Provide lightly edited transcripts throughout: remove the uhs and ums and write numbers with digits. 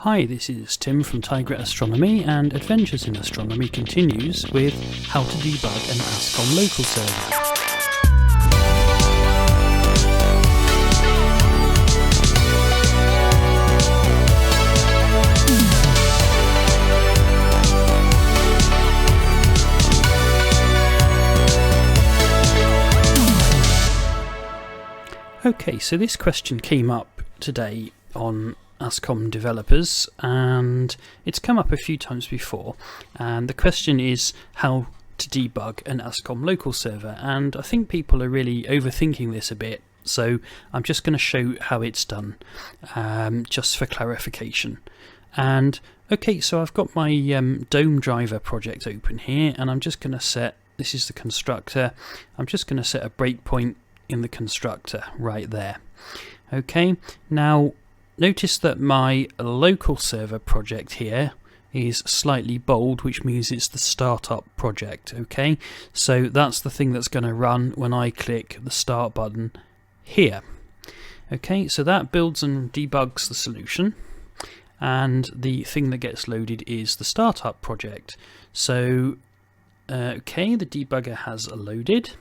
Hi, this is Tim from Tigret Astronomy, and Adventures in Astronomy continues with how to debug an ASCOM LocalServer. Okay, so this question came up today on ASCOM developers, and it's come up a few times before, and the question is how to debug an ASCOM LocalServer, and I think people are really overthinking this a bit, so I'm just going to show how it's done, just for clarification. And okay, so I've got my Dome driver project open here, and I'm just going to set, this is the constructor, I'm just going to set a breakpoint in the constructor right there. Okay, now notice that my local server project here is slightly bold, which means it's the startup project. Okay, so that's the thing that's going to run when I click the start button here. Okay, so that builds and debugs the solution, and the thing that gets loaded is the startup project. So okay, the debugger has loaded,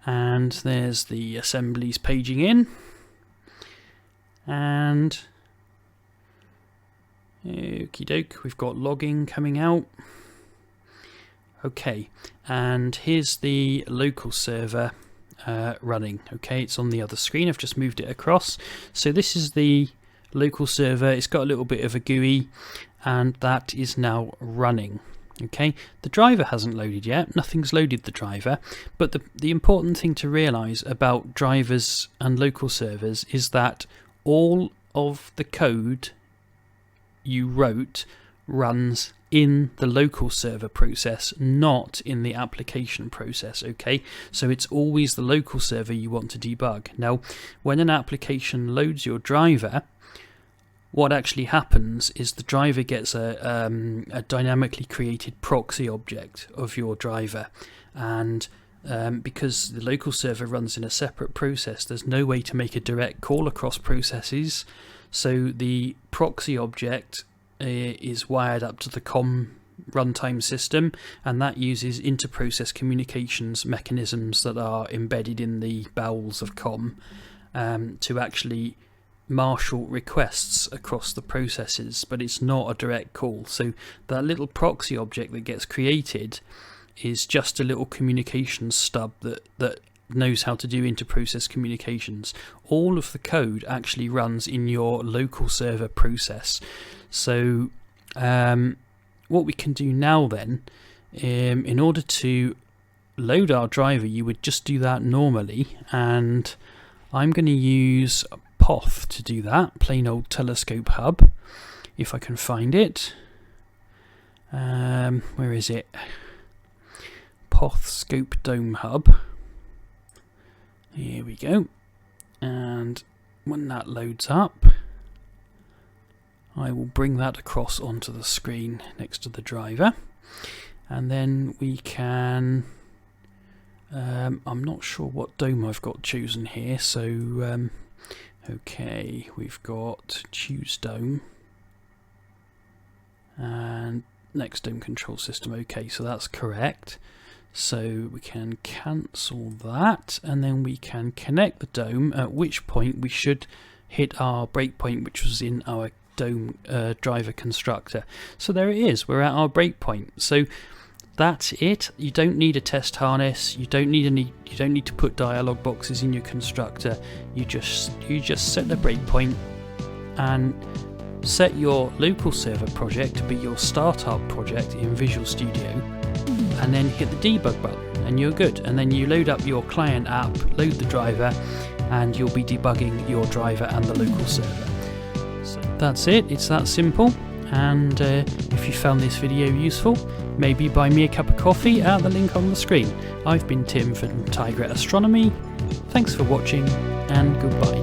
and there's the assemblies paging in, and okie doke, we've got logging coming out. Okay, and here's the local server running. Okay, it's on the other screen, I've just moved it across. So this is the local server, it's got a little bit of a GUI, and that is now running. Okay, the driver hasn't loaded yet, nothing's loaded the driver, but the important thing to realize about drivers and local servers is that all of the code you wrote runs in the local server process, not in the application process. Okay, so it's always the local server you want to debug. Now, when an application loads your driver, what actually happens is the driver gets a dynamically created proxy object of your driver, and because the local server runs in a separate process, there's no way to make a direct call across processes, so the proxy object is wired up to the COM runtime system, and that uses inter-process communications mechanisms that are embedded in the bowels of COM to actually marshal requests across the processes, but it's not a direct call. So that little proxy object that gets created is just a little communications stub that knows how to do inter-process communications. All of the code actually runs in your local server process. So what we can do now then, in order to load our driver, you would just do that normally, and I'm going to use Poth to do that, plain old telescope hub, if I can find it. Where is it? Poth scope dome hub. Here we go. And when that loads up, I will bring that across onto the screen next to the driver, and then we can I'm not sure what dome I've got chosen here, so okay, we've got choose dome and next dome control system. Okay, so that's correct. So we can cancel that, and then we can connect the dome, at which point we should hit our breakpoint, which was in our dome driver constructor. So there it is, we're at our breakpoint. So that's it. You don't need a test harness, you don't need to put dialog boxes in your constructor. You just set the breakpoint and set your local server project to be your startup project in Visual Studio, and then hit the debug button and you're good. And then you load up your client app, load the driver, and you'll be debugging your driver and the local server. So that's it, it's that simple. And if you found this video useful, maybe buy me a cup of coffee at the link on the screen. I've been Tim from Tigret Astronomy. Thanks for watching, and goodbye.